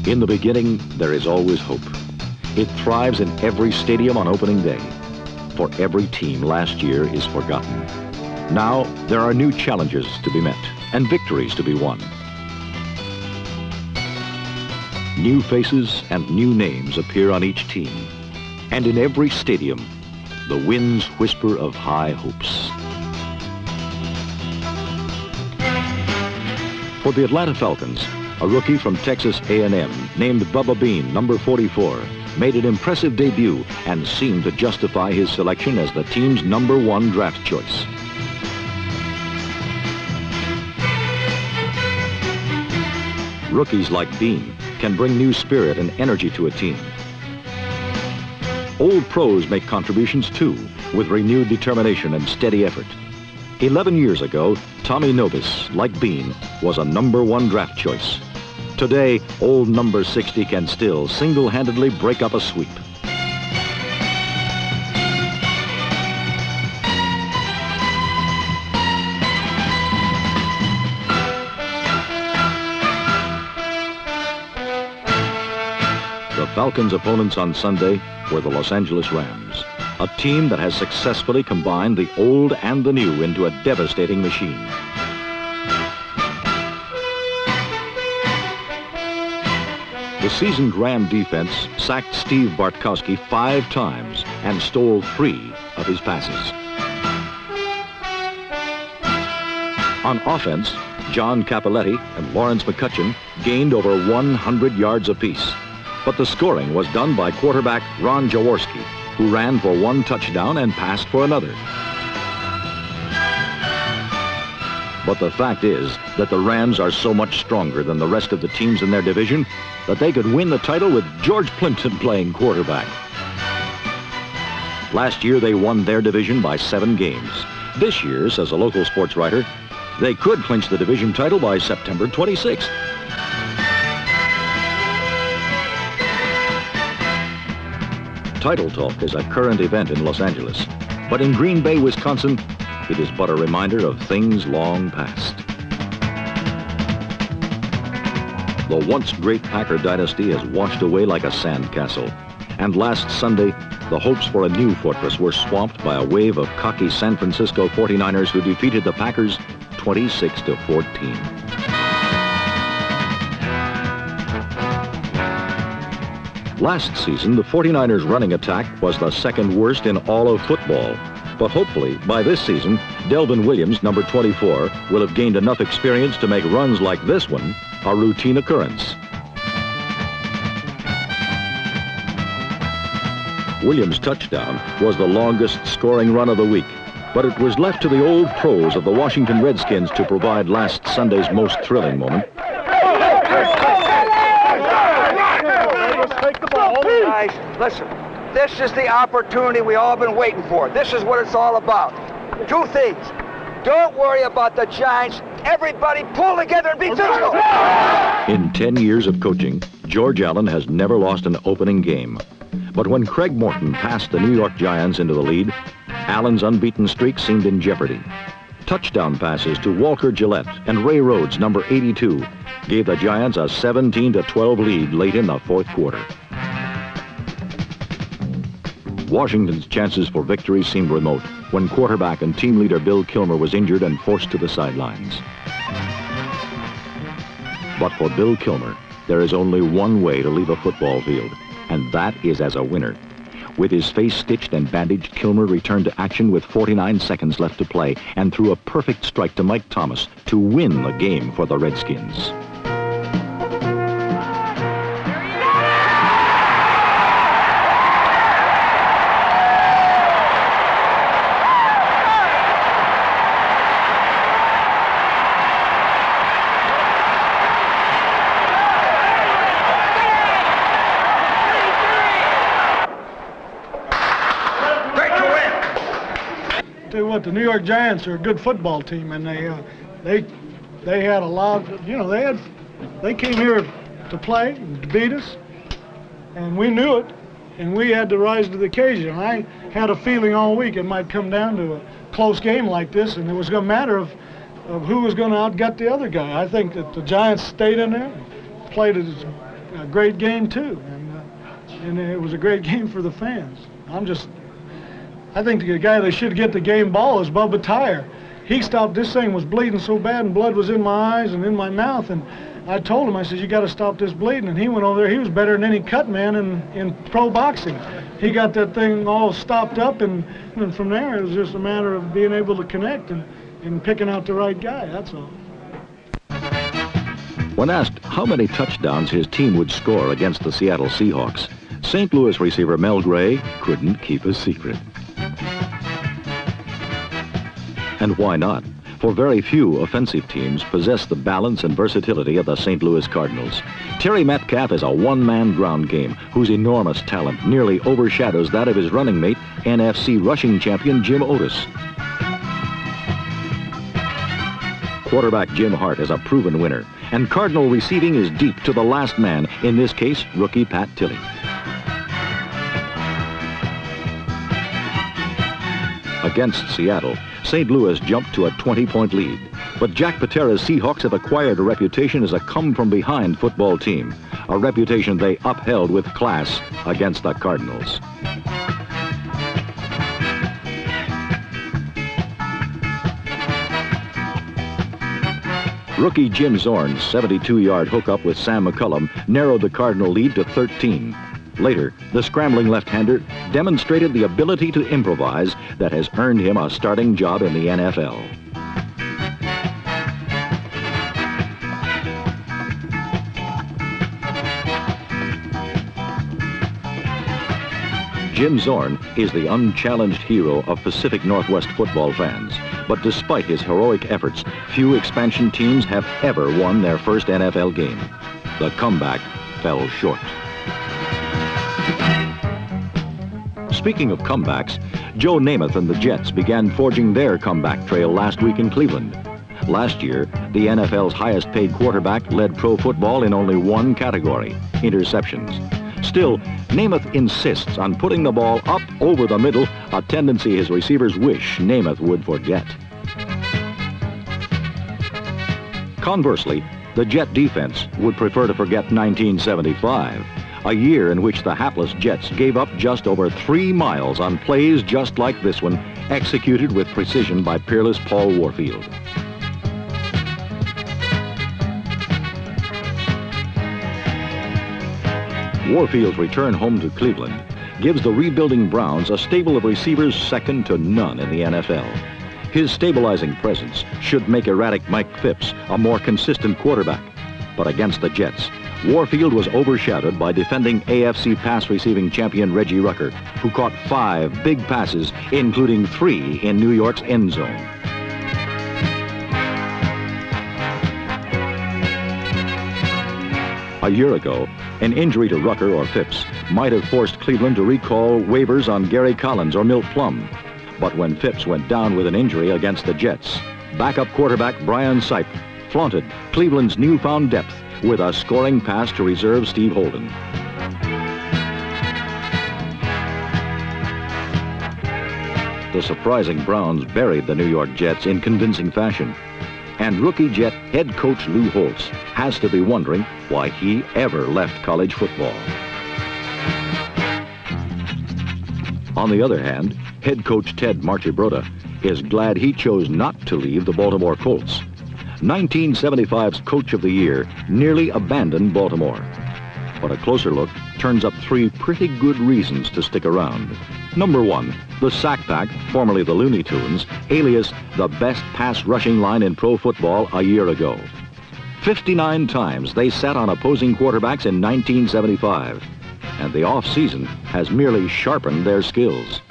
In the beginning, there is always hope. It thrives in every stadium on opening day. For every team, last year is forgotten. Now, there are new challenges to be met and victories to be won. New faces and new names appear on each team. And in every stadium, the winds whisper of high hopes. For the Atlanta Falcons, a rookie from Texas A&M named Bubba Bean, number 44, made an impressive debut and seemed to justify his selection as the team's #1 draft choice. Rookies like Bean can bring new spirit and energy to a team. Old pros make contributions too, with renewed determination and steady effort. 11 years ago, Tommy Nobis, like Bean, was a #1 draft choice. Today, old number 60 can still single-handedly break up a sweep. The Falcons' opponents on Sunday were the Los Angeles Rams, a team that has successfully combined the old and the new into a devastating machine. The seasoned Ram defense sacked Steve Bartkowski 5 times and stole 3 of his passes. On offense, John Cappelletti and Lawrence McCutcheon gained over 100 yards apiece. But the scoring was done by quarterback Ron Jaworski, who ran for 1 touchdown and passed for another. But the fact is that the Rams are so much stronger than the rest of the teams in their division that they could win the title with George Plimpton playing quarterback. Last year, they won their division by 7 games. This year, says a local sports writer, they could clinch the division title by September 26th. Title talk is a current event in Los Angeles, but in Green Bay, Wisconsin, it is but a reminder of things long past. The once great Packer dynasty has washed away like a sandcastle, and last Sunday, the hopes for a new fortress were swamped by a wave of cocky San Francisco 49ers who defeated the Packers 26-14. Last season, the 49ers' running attack was the 2nd worst in all of football. But hopefully, by this season, Delvin Williams, number 24, will have gained enough experience to make runs like this one a routine occurrence. Williams' touchdown was the longest scoring run of the week, but it was left to the old pros of the Washington Redskins to provide last Sunday's most thrilling moment. Guys, listen, this is the opportunity we all been waiting for. This is what it's all about. 2 things. Don't worry about the Giants. Everybody pull together and be physical. In 10 years of coaching, George Allen has never lost an opening game. But when Craig Morton passed the New York Giants into the lead, Allen's unbeaten streak seemed in jeopardy. Touchdown passes to Walker Gillette and Ray Rhodes, number 82, gave the Giants a 17-12 lead late in the 4th quarter. Washington's chances for victory seemed remote when quarterback and team leader Bill Kilmer was injured and forced to the sidelines. But for Bill Kilmer, there is only one way to leave a football field, and that is as a winner. With his face stitched and bandaged, Kilmer returned to action with 49 seconds left to play and threw a perfect strike to Mike Thomas to win the game for the Redskins. The New York Giants are a good football team, and they had a lot of, you know, they came here to play, to beat us, and we knew it, and we had to rise to the occasion. I had a feeling all week it might come down to a close game like this, and it was going to matter of who was going to outgut the other guy. I think that the Giants stayed in there, played as a great game too, and it was a great game for the fans. I think the guy that should get the game ball is Bubba Tyer. He stopped. This thing was bleeding so bad, and blood was in my eyes and in my mouth, and I told him, I said, you got to stop this bleeding. And he went over there. He was better than any cut man in pro boxing. He got that thing all stopped up, and from there it was just a matter of being able to connect and picking out the right guy. That's all. When asked how many touchdowns his team would score against the Seattle Seahawks, St. Louis receiver Mel Gray couldn't keep a secret. And why not? For very few offensive teams possess the balance and versatility of the St. Louis Cardinals. Terry Metcalf is a one-man ground game whose enormous talent nearly overshadows that of his running mate, NFC rushing champion Jim Otis. Quarterback Jim Hart is a proven winner, and Cardinal receiving is deep to the last man, in this case, rookie Pat Tilley. Against Seattle, St. Louis jumped to a 20-point lead. But Jack Patera's Seahawks have acquired a reputation as a come-from-behind football team, a reputation they upheld with class against the Cardinals. Rookie Jim Zorn's 72-yard hookup with Sam McCullum narrowed the Cardinal lead to 13. Later, the scrambling left-hander demonstrated the ability to improvise that has earned him a starting job in the NFL. Jim Zorn is the unchallenged hero of Pacific Northwest football fans. But despite his heroic efforts, few expansion teams have ever won their first NFL game. The comeback fell short. Speaking of comebacks, Joe Namath and the Jets began forging their comeback trail last week in Cleveland. Last year, the NFL's highest-paid quarterback led pro football in only one category, interceptions. Still, Namath insists on putting the ball up over the middle, a tendency his receivers wish Namath would forget. Conversely, the Jet defense would prefer to forget 1975, a year in which the hapless Jets gave up just over 3 miles on plays just like this one, executed with precision by peerless Paul Warfield. Warfield's return home to Cleveland gives the rebuilding Browns a stable of receivers second to none in the NFL. His stabilizing presence should make erratic Mike Phipps a more consistent quarterback. But against the Jets, Warfield was overshadowed by defending AFC pass receiving champion Reggie Rucker, who caught 5 big passes, including 3 in New York's end zone. A year ago, an injury to Rucker or Phipps might have forced Cleveland to recall waivers on Gary Collins or Milt Plum. But when Phipps went down with an injury against the Jets, backup quarterback Brian Sipe flaunted Cleveland's newfound depth with a scoring pass to reserve Steve Holden. The surprising Browns buried the New York Jets in convincing fashion. And rookie Jet head coach Lou Holtz has to be wondering why he ever left college football. On the other hand, head coach Ted Marchibroda is glad he chose not to leave the Baltimore Colts. 1975's Coach of the Year nearly abandoned Baltimore. But a closer look turns up 3 pretty good reasons to stick around. Number 1, the Sack Pack, formerly the Looney Tunes, alias the best pass rushing line in pro football a year ago. 59 times they sat on opposing quarterbacks in 1975, and the off-season has merely sharpened their skills.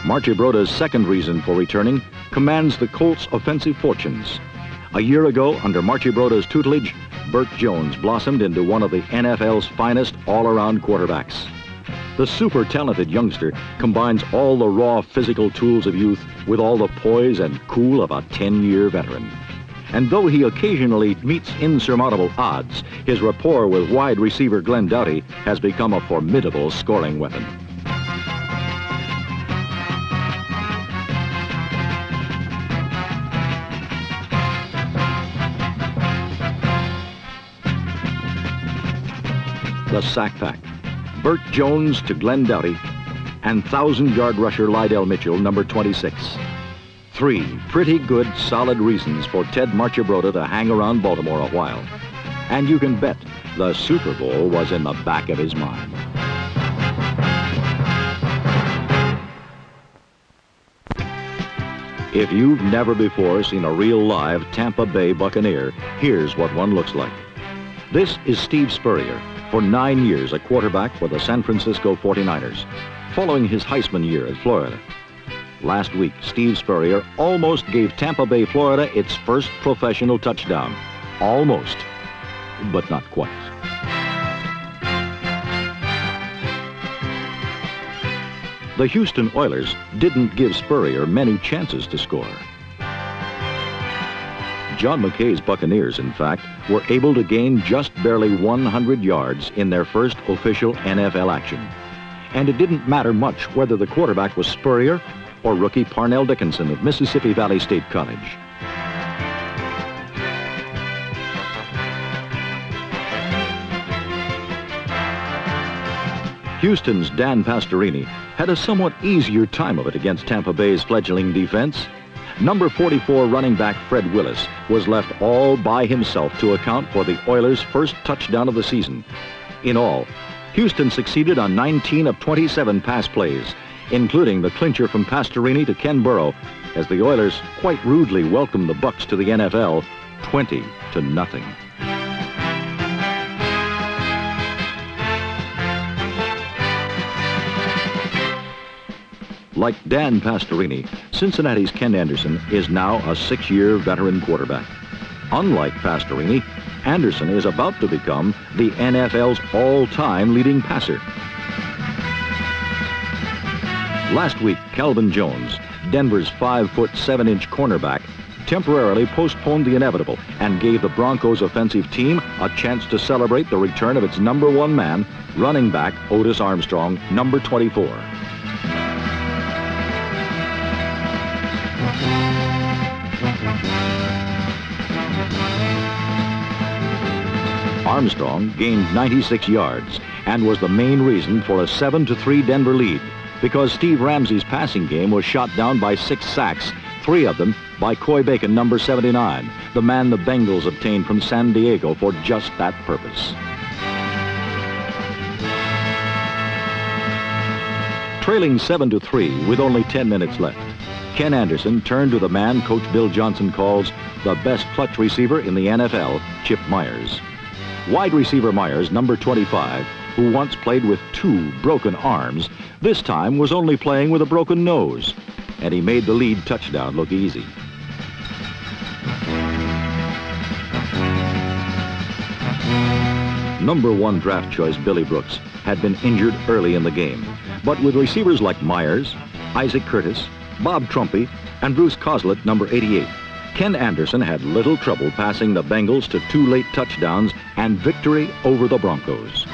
Marchibroda's second reason for returning commands the Colts' offensive fortunes. A year ago, under Marchibroda's tutelage, Burt Jones blossomed into one of the NFL's finest all-around quarterbacks. The super-talented youngster combines all the raw physical tools of youth with all the poise and cool of a 10-year veteran. And though he occasionally meets insurmountable odds, his rapport with wide receiver Glenn Doughty has become a formidable scoring weapon. the sack pack, Burt Jones to Glenn Doughty, and 1,000-yard rusher Lydell Mitchell, number 26. 3 pretty good, solid reasons for Ted Marchibroda to hang around Baltimore a while. And you can bet the Super Bowl was in the back of his mind. If you've never before seen a real live Tampa Bay Buccaneer, here's what one looks like. This is Steve Spurrier, for 9 years a quarterback for the San Francisco 49ers, following his Heisman year at Florida. Last week, Steve Spurrier almost gave Tampa Bay, Florida, its first professional touchdown. Almost, but not quite. The Houston Oilers didn't give Spurrier many chances to score. John McKay's Buccaneers, in fact, were able to gain just barely 100 yards in their first official NFL action. And it didn't matter much whether the quarterback was Spurrier or rookie Parnell Dickinson of Mississippi Valley State College. Houston's Dan Pastorini had a somewhat easier time of it against Tampa Bay's fledgling defense. Number 44 running back Fred Willis was left all by himself to account for the Oilers' first touchdown of the season. In all, Houston succeeded on 19 of 27 pass plays, including the clincher from Pastorini to Ken Burrow, as the Oilers quite rudely welcomed the Bucs to the NFL 20-0. Like Dan Pastorini, Cincinnati's Ken Anderson is now a 6-year veteran quarterback. Unlike Pastorini, Anderson is about to become the NFL's all-time leading passer. Last week, Calvin Jones, Denver's 5'7" cornerback, temporarily postponed the inevitable and gave the Broncos offensive team a chance to celebrate the return of its number 1 man, running back Otis Armstrong, number 24. Armstrong gained 96 yards and was the main reason for a 7-3 Denver lead, because Steve Ramsey's passing game was shot down by 6 sacks, 3 of them by Coy Bacon, number 79, the man the Bengals obtained from San Diego for just that purpose. Trailing 7-3 with only 10 minutes left, Ken Anderson turned to the man Coach Bill Johnson calls the best clutch receiver in the NFL, Chip Myers. Wide receiver Myers, number 25, who once played with 2 broken arms, this time was only playing with a broken nose, and he made the lead touchdown look easy. Number 1 draft choice Billy Brooks had been injured early in the game, but with receivers like Myers, Isaac Curtis, Bob Trumpy, and Bruce Coslett, number 88, Ken Anderson had little trouble passing the Bengals to 2 late touchdowns and victory over the Broncos.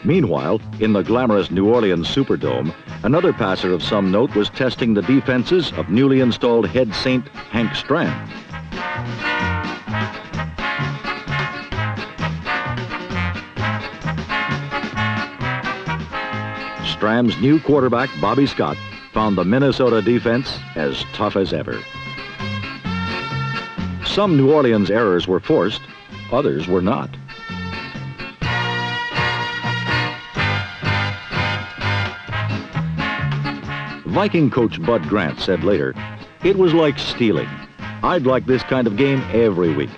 Meanwhile, in the glamorous New Orleans Superdome, another passer of some note was testing the defenses of newly installed head saint Hank Stram. Stram's new quarterback, Bobby Scott, found the Minnesota defense as tough as ever. Some New Orleans errors were forced, others were not. Viking coach Bud Grant said later, "It was like stealing. I'd like this kind of game every week.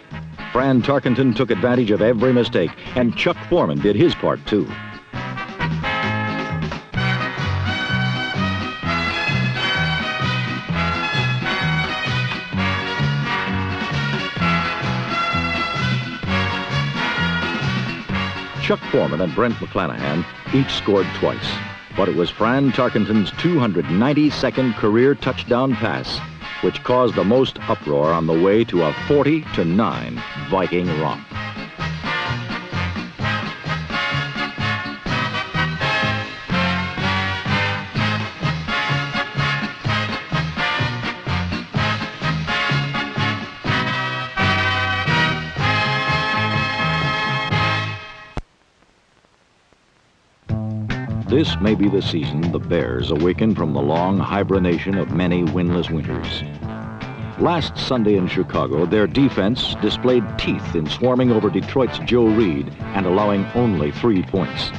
Fran Tarkenton took advantage of every mistake, and Chuck Foreman did his part too." Chuck Foreman and Brent McClanahan each scored twice, but it was Fran Tarkenton's 292nd career touchdown pass which caused the most uproar on the way to a 40-9 Viking romp. This may be the season the Bears awaken from the long hibernation of many winless winters. Last Sunday in Chicago, their defense displayed teeth in swarming over Detroit's Joe Reed and allowing only 3 points.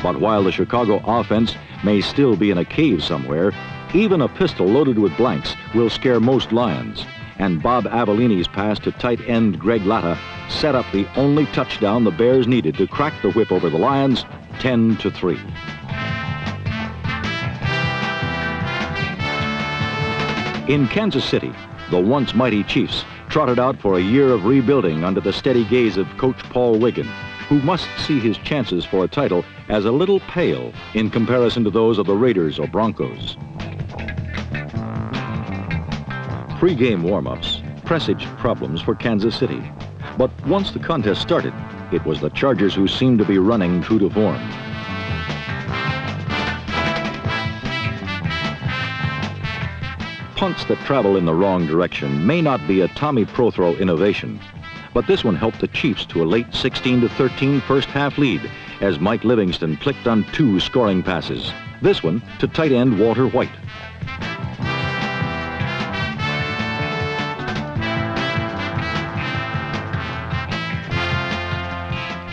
But while the Chicago offense may still be in a cave somewhere, even a pistol loaded with blanks will scare most Lions. And Bob Avellini's pass to tight end Greg Latta set up the only touchdown the Bears needed to crack the whip over the Lions, 10-3. In Kansas City, the once mighty Chiefs trotted out for a year of rebuilding under the steady gaze of Coach Paul Wiggin, who must see his chances for a title as a little pale in comparison to those of the Raiders or Broncos. Pre-game warm-ups presaged problems for Kansas City. But once the contest started, it was the Chargers who seemed to be running true to form. Punts that travel in the wrong direction may not be a Tommy Prothro innovation, but this one helped the Chiefs to a late 16-13 first-half lead as Mike Livingston clicked on 2 scoring passes. This one to tight end Walter White.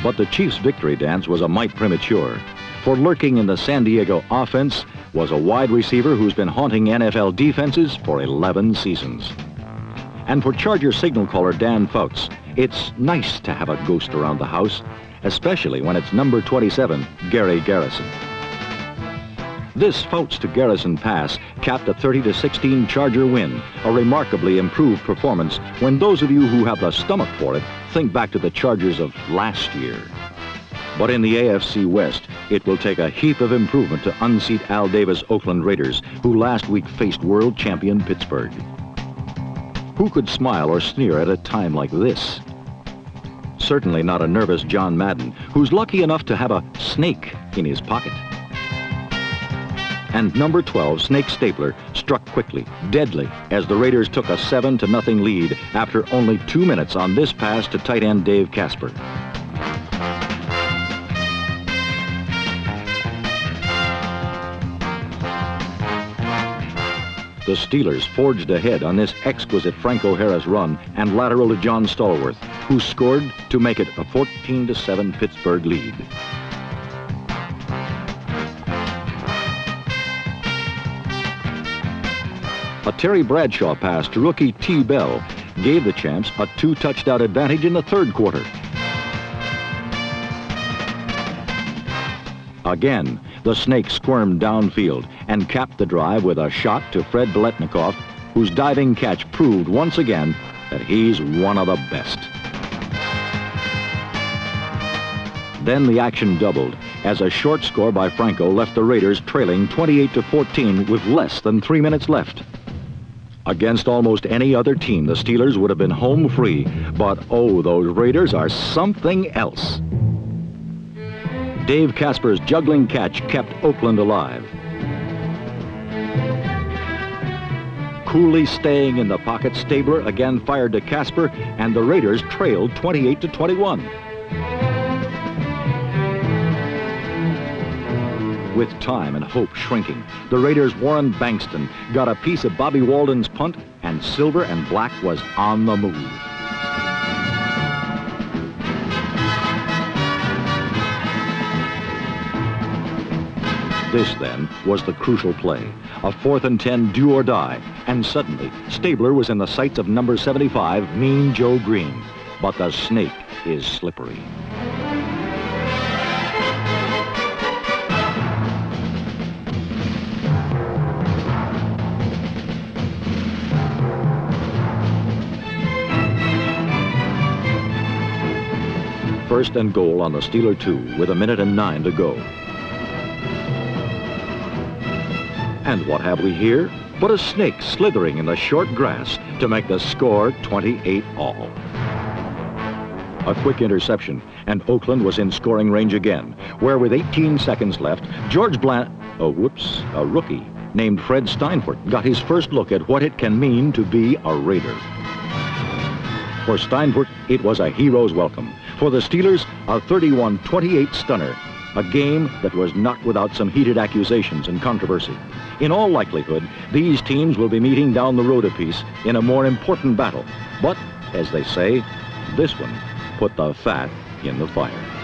But the Chiefs' victory dance was a mite premature, for lurking in the San Diego offense was a wide receiver who's been haunting NFL defenses for 11 seasons. And for Charger signal caller Dan Fouts, it's nice to have a ghost around the house, especially when it's number 27, Gary Garrison. This Fouts to Garrison pass capped a 30-16 Charger win, a remarkably improved performance when those of you who have the stomach for it think back to the Chargers of last year. But in the AFC West, it will take a heap of improvement to unseat Al Davis' Oakland Raiders, who last week faced world champion Pittsburgh. Who could smile or sneer at a time like this? Certainly not a nervous John Madden, who's lucky enough to have a snake in his pocket. And number 12, Snake Stapler, struck quickly, deadly, as the Raiders took a 7-0 lead after only 2 minutes on this pass to tight end Dave Casper. The Steelers forged ahead on this exquisite Franco Harris run and lateral to John Stallworth, who scored to make it a 14-7 Pittsburgh lead. A Terry Bradshaw pass to rookie T. Bell gave the Champs a 2-touchdown advantage in the third quarter. Again, the Snake squirmed downfield and capped the drive with a shot to Fred Biletnikoff, whose diving catch proved once again that he's one of the best. Then the action doubled as a short score by Franco left the Raiders trailing 28-14 with less than 3 minutes left. Against almost any other team, the Steelers would have been home free, but oh, those Raiders are something else. Dave Casper's juggling catch kept Oakland alive. Coolly staying in the pocket, Stabler again fired to Casper, and the Raiders trailed 28-21. With time and hope shrinking, the Raiders' Warren Bankston got a piece of Bobby Walden's punt, and Silver and Black was on the move. This, then, was the crucial play, a 4th and 10 do or die, and suddenly Stabler was in the sights of number 75, Mean Joe Green. But the Snake is slippery. First and goal on the Steeler 2 with 1:09 to go. And what have we here but a snake slithering in the short grass to make the score 28-all. A quick interception, and Oakland was in scoring range again, where with 18 seconds left, a rookie named Fred Steinfurt got his first look at what it can mean to be a Raider. For Steinfurt, it was a hero's welcome. For the Steelers, a 31-28 stunner. A game that was not without some heated accusations and controversy. In all likelihood, these teams will be meeting down the road a piece in a more important battle. But, as they say, this one put the fat in the fire.